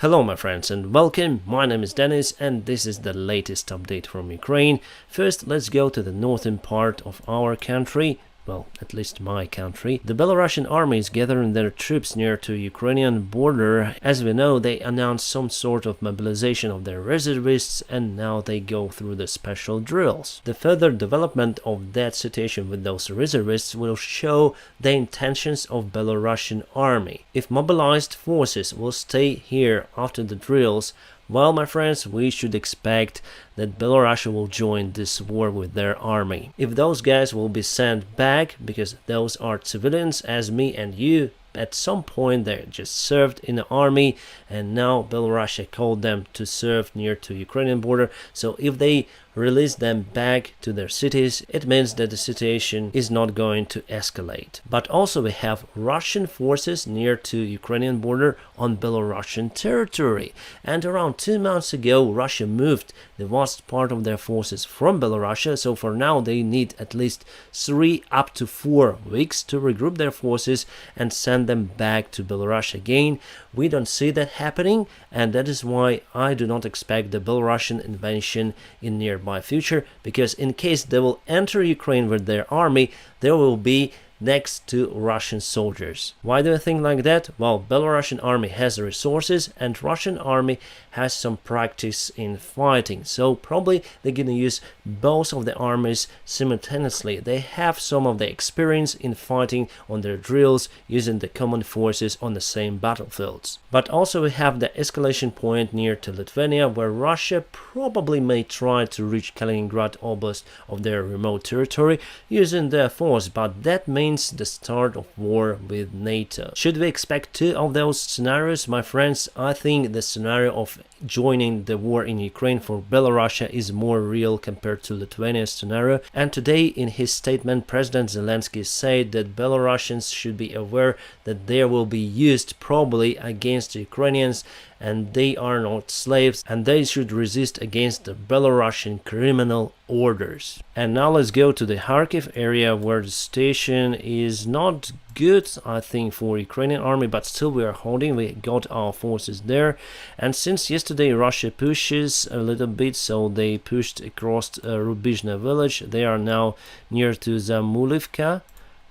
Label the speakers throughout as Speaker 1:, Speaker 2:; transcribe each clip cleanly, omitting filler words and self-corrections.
Speaker 1: Hello my friends and welcome, my name is Dennis and this is the latest update from Ukraine. First, let's go to the northern part of our country. Well, at least my country. The Belarusian army is gathering their troops near to Ukrainian border. As we know, they announced some sort of mobilization of their reservists and now they go through the special drills. The further development of that situation with those reservists will show the intentions of Belarusian army. If mobilized forces will stay here after the drills, well, my friends, we should expect that Belarus will join this war with their army. If those guys will be sent back, because those are civilians as me and you, at some point they just served in the army and now Belarus called them to serve near to Ukrainian border. So if they release them back to their cities, it means that the situation is not going to escalate. But also we have Russian forces near to Ukrainian border on Belarusian territory. And around 2 months ago, Russia moved the vast part of their forces from Belarus. So for now, they need at least 3 up to 4 weeks to regroup their forces and send them back to Belarus again. We don't see that happening, and that is why I do not expect the Belarusian invasion in nearby future, because in case they will enter Ukraine with their army, there will be next to Russian soldiers. Why do I think like that? Well, Belarusian army has resources and Russian army has some practice in fighting, so probably they're gonna use both of the armies simultaneously. They have some of the experience in fighting on their drills using the common forces on the same battlefields. But also we have the escalation point near to Lithuania, where Russia probably may try to reach Kaliningrad Oblast of their remote territory using their force, but that means the start of war with NATO. Should we expect 2 of those scenarios, my friends? I think the scenario of joining the war in Ukraine for Belarus is more real compared to Lithuania's scenario. And today in his statement, President Zelensky said that Belarusians should be aware that they will be used probably against the Ukrainians, and they are not slaves and they should resist against the Belarusian criminal orders. And now let's go to the Kharkiv area, where the situation is not good, I think, for Ukrainian army, but still we are holding. We got our forces there, and since yesterday Russia pushes a little bit, so they pushed across Rubizhne village. They are now near to Zamulivka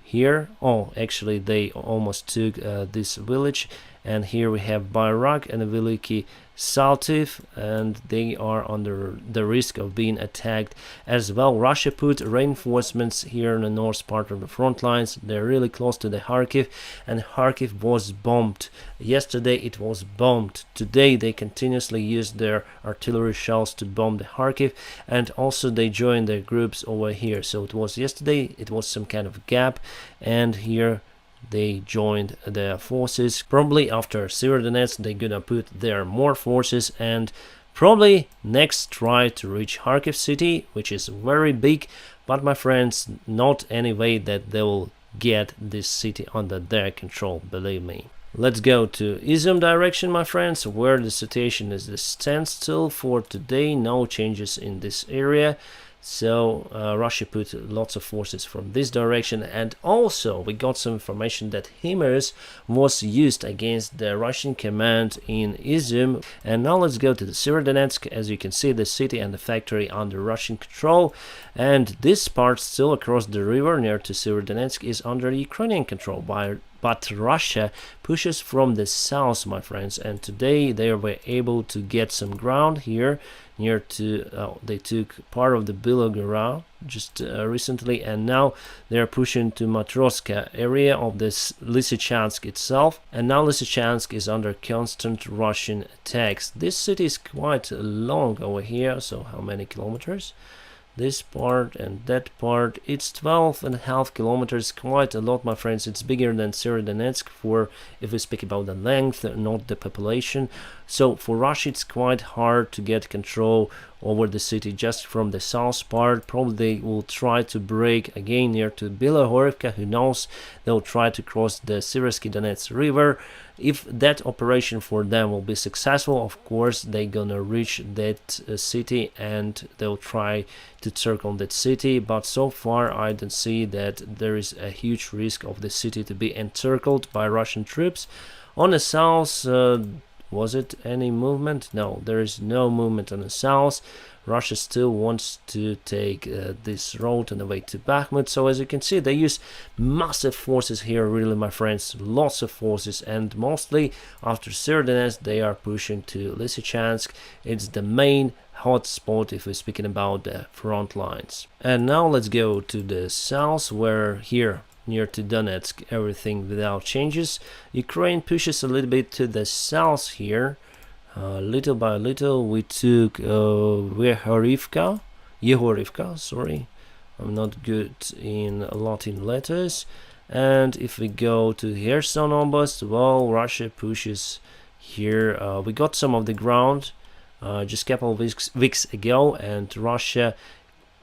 Speaker 1: here. Oh, actually they almost took this village. And here we have Bayrak and Veliki Saltiv, and they are under the risk of being attacked as well. Russia put reinforcements here in the north part of the front lines. They're really close to the Kharkiv, and Kharkiv was bombed. Yesterday it was bombed. Today they continuously use their artillery shells to bomb the Kharkiv, and also they joined their groups over here. So it was yesterday, it was some kind of gap, and here they joined their forces. Probably after Severodonetsk they're gonna put their more forces and probably next try to reach Kharkiv city, which is very big, but my friends, not any way that they will get this city under their control, believe me. Let's go to Izum direction, my friends, where the situation is the standstill for today. No changes in this area. So Russia put lots of forces from this direction, and also we got some information that HIMARS was used against the Russian command in Izum. And now let's go to the Severodonetsk. As you can see, the city and the factory under Russian control, and this part still across the river near to Severodonetsk is under Ukrainian control. But Russia pushes from the south, my friends, and today they were able to get some ground here near to they took part of the Bilogora just recently, and now they are pushing to Matroska area of this Lysychansk itself, and now Lysychansk is under constant Russian attacks. This city is quite long over here, so how many kilometers? This part and that part, it's 12.5 kilometers, quite a lot, my friends. It's bigger than Severodonetsk, for if we speak about the length, not the population. So for Russia it's quite hard to get control over the city just from the south part. Probably they will try to break again near to Bilohorivka. Who knows, they'll try to cross the Siversky Donets river. If that operation for them will be successful, of course they're gonna reach that city and they'll try to circle that city, but so far I don't see that there is a huge risk of the city to be encircled by Russian troops. On the south, Was it any movement? No, there is no movement on the south. Russia still wants to take this road on the way to Bakhmut. So as you can see, they use massive forces here, really, my friends, lots of forces, and mostly after Serdenes they are pushing to Lysychansk. It's the main hot spot if we're speaking about the front lines. And now let's go to the south, where here near to Donetsk everything without changes. Ukraine pushes a little bit to the south here. Little by little we took Yehorivka, sorry, I'm not good in Latin letters. And if we go to Kherson Oblast, well, Russia pushes here. We got some of the ground just a couple of weeks ago, and Russia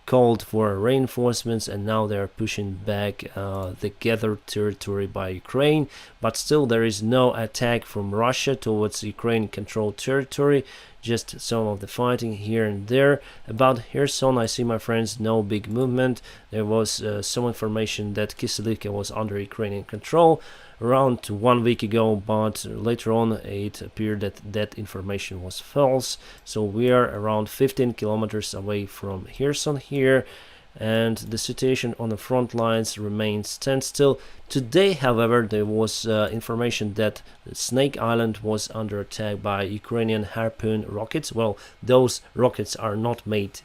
Speaker 1: called for reinforcements, and now they are pushing back the gathered territory by Ukraine. But still there is no attack from Russia towards Ukraine-controlled territory, just some of the fighting here and there. About Kherson, I see, my friends, no big movement. There was some information that Kislivka was under Ukrainian control around 1 week ago, but later on it appeared that that information was false. So we are around 15 kilometers away from Kherson here, and the situation on the front lines remains standstill. Today, however, there was information that Snake Island was under attack by Ukrainian Harpoon rockets. Well, those rockets were not made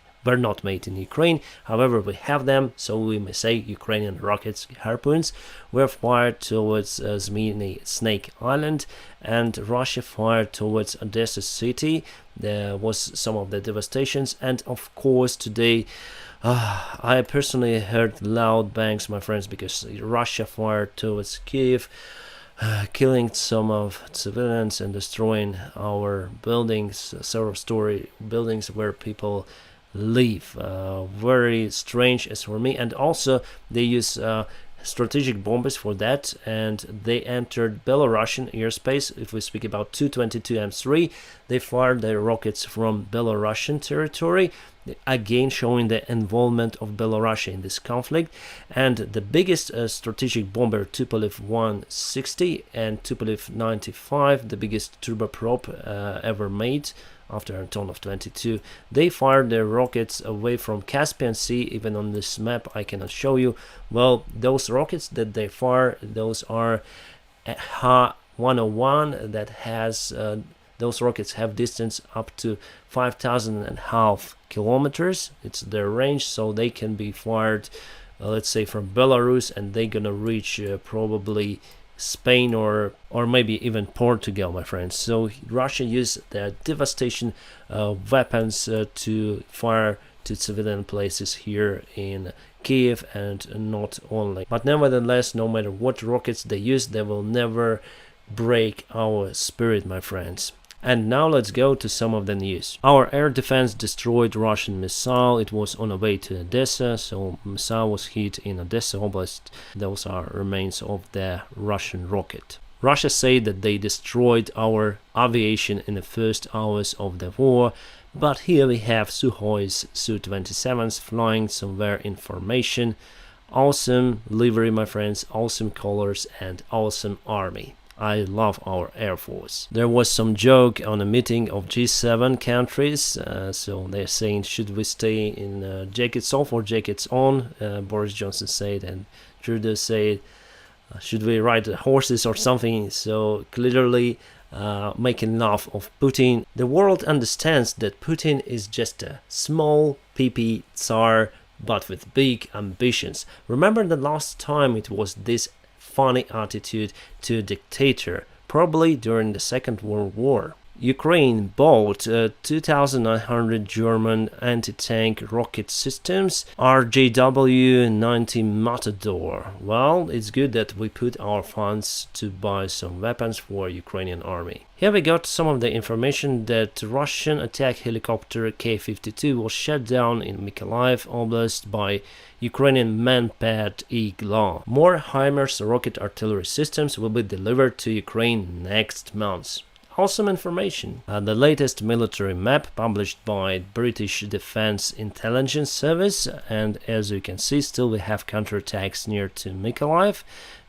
Speaker 1: in Ukraine. However, we have them, so we may say Ukrainian rockets, Harpoons, were fired towards Zmyny Snake Island, and Russia fired towards Odessa city. There was some of the devastations, and of course today I personally heard loud bangs, my friends, because Russia fired towards Kiev, killing some of civilians and destroying our buildings, several-story buildings where people live. Very strange as for me. And also they use strategic bombers for that, and they entered Belarusian airspace. If we speak about Tu-22 M3, they fired their rockets from Belarusian territory, again showing the involvement of Belarus in this conflict. And the biggest strategic bomber, Tupolev 160 and Tupolev 95, the biggest turboprop ever made after Antonov 22, they fired their rockets away from Caspian Sea. Even on this map I cannot show you. Well, those rockets that they fire, those are Ha-101, that has those rockets have distance up to 5,500 kilometers. It's their range, so they can be fired let's say from Belarus, and they're gonna reach probably Spain or maybe even Portugal, my friends. So Russia used their devastation weapons to fire to civilian places here in Kiev, and not only. But nevertheless, no matter what rockets they use, they will never break our spirit, my friends. And now let's go to some of the news. Our air defense destroyed Russian missile. It was on the way to Odessa, so missile was hit in Odessa Oblast. Those are remains of the Russian rocket. Russia said that they destroyed our aviation in the first hours of the war, but here we have Sukhoi Su-27s flying somewhere in formation. Awesome livery, my friends, awesome colors and awesome army. I love our Air Force. There was some joke on a meeting of G7 countries, so they're saying, should we stay in jackets off or jackets on? Boris Johnson said, and Trudeau said, should we ride horses or something? So clearly making enough of Putin. The world understands that Putin is just a small PP Tsar, but with big ambitions. Remember the last time it was this funny attitude to a dictator, probably during the Second World War. Ukraine bought 2,900 German anti-tank rocket systems, RJW-90 Matador. Well, it's good that we put our funds to buy some weapons for Ukrainian army. Here we got some of the information that Russian attack helicopter K-52 was shot down in Mykolaiv Oblast by Ukrainian manpad Igla. More HIMARS rocket artillery systems will be delivered to Ukraine next month. Awesome information. The latest military map published by British Defense Intelligence Service, and as you can see, still we have counterattacks near to Mykolaiv.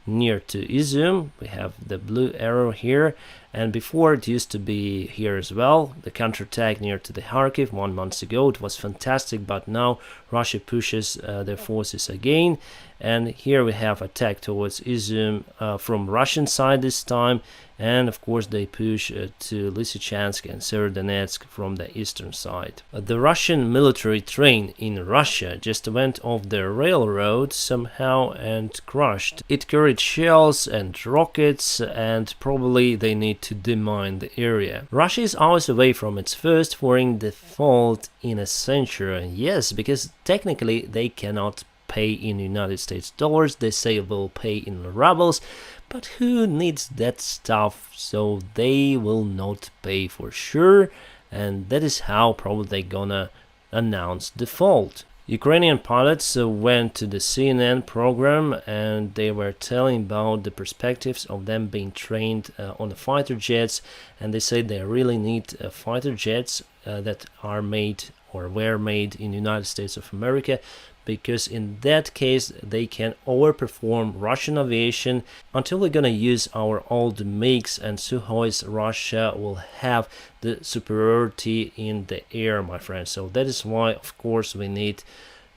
Speaker 1: near to Izum. We have the blue arrow here, and before it used to be here as well. The counterattack near to the Kharkiv 1 month ago, it was fantastic, but now Russia pushes their forces again, and here we have attack towards Izum from Russian side this time, and of course they push to Lysychansk and Severodonetsk from the eastern side. The Russian military train in Russia just went off the railroad somehow and crushed. It carried shells and rockets, and probably they need to demine the area. Russia is hours away from its first foreign default in a century. Yes, because technically they cannot pay in United States dollars, they say will pay in rubles, but who needs that stuff? So they will not pay for sure, and that is how probably they gonna announce default. Ukrainian pilots went to the CNN program, and they were telling about the perspectives of them being trained on the fighter jets, and they say they really need fighter jets that are made or were made in the United States of America, because in that case they can overperform Russian aviation. Until we're gonna use our old MiGs and Sukhois, Russia will have the superiority in the air, my friends. So that is why, of course, we need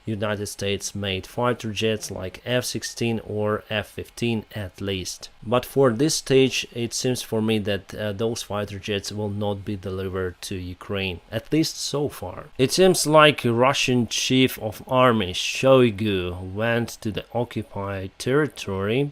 Speaker 1: United States made fighter jets like F-16 or F-15 at least. But for this stage it seems for me that those fighter jets will not be delivered to Ukraine, at least so far. It seems like Russian Chief of Army Shoigu went to the occupied territory.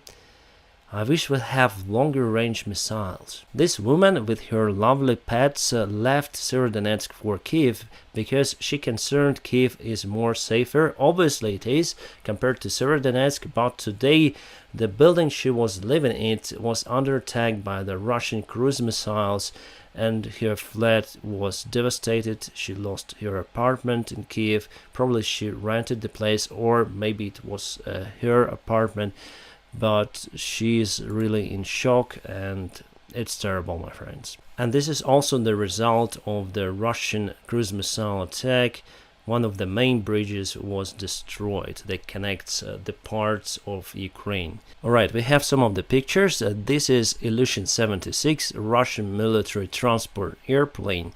Speaker 1: I wish we'd have longer range missiles. This woman with her lovely pets left Severodonetsk for Kiev because she concerned Kiev is more safer. Obviously it is compared to Severodonetsk, but today the building she was living in was under attack by the Russian cruise missiles, and her flat was devastated. She lost her apartment in Kiev. Probably she rented the place, or maybe it was her apartment. But she's really in shock, and it's terrible, my friends. And this is also the result of the Russian cruise missile attack. One of the main bridges was destroyed that connects the parts of Ukraine. Alright, we have some of the pictures. This is Ilyushin-76, Russian military transport airplane.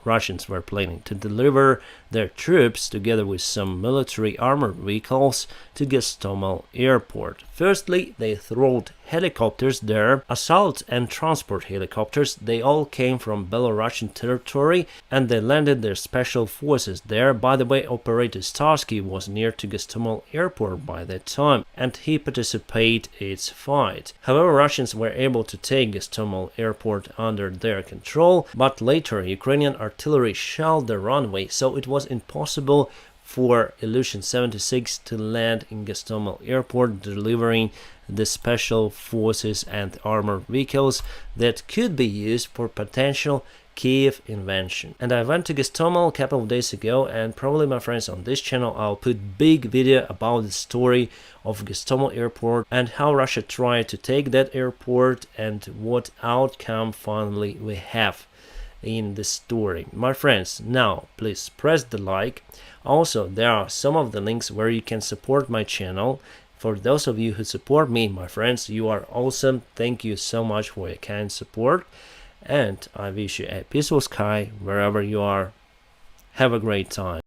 Speaker 1: Russians were planning to deliver their troops together with some military armored vehicles to Gostomel airport. Firstly, they throwed helicopters there, assault and transport helicopters. They all came from Belarusian territory, and they landed their special forces there. By the way, operator Starsky was near to Gostomel airport by that time, and he participated in its fight. However, Russians were able to take Gostomel airport under their control, but later Ukrainian artillery shelled the runway, so it was impossible for Ilyushin-76 to land in Gostomel airport, delivering the special forces and armored vehicles that could be used for potential Kiev invasion. And I went to Gostomel a couple of days ago, and probably, my friends, on this channel I'll put big video about the story of Gostomel airport and how Russia tried to take that airport and what outcome finally we have in the story. My friends, now please press the like. Also, there are some of the links where you can support my channel. For those of you who support me, my friends, you are awesome. Thank you so much for your kind support, and I wish you a peaceful sky wherever you are. Have a great time.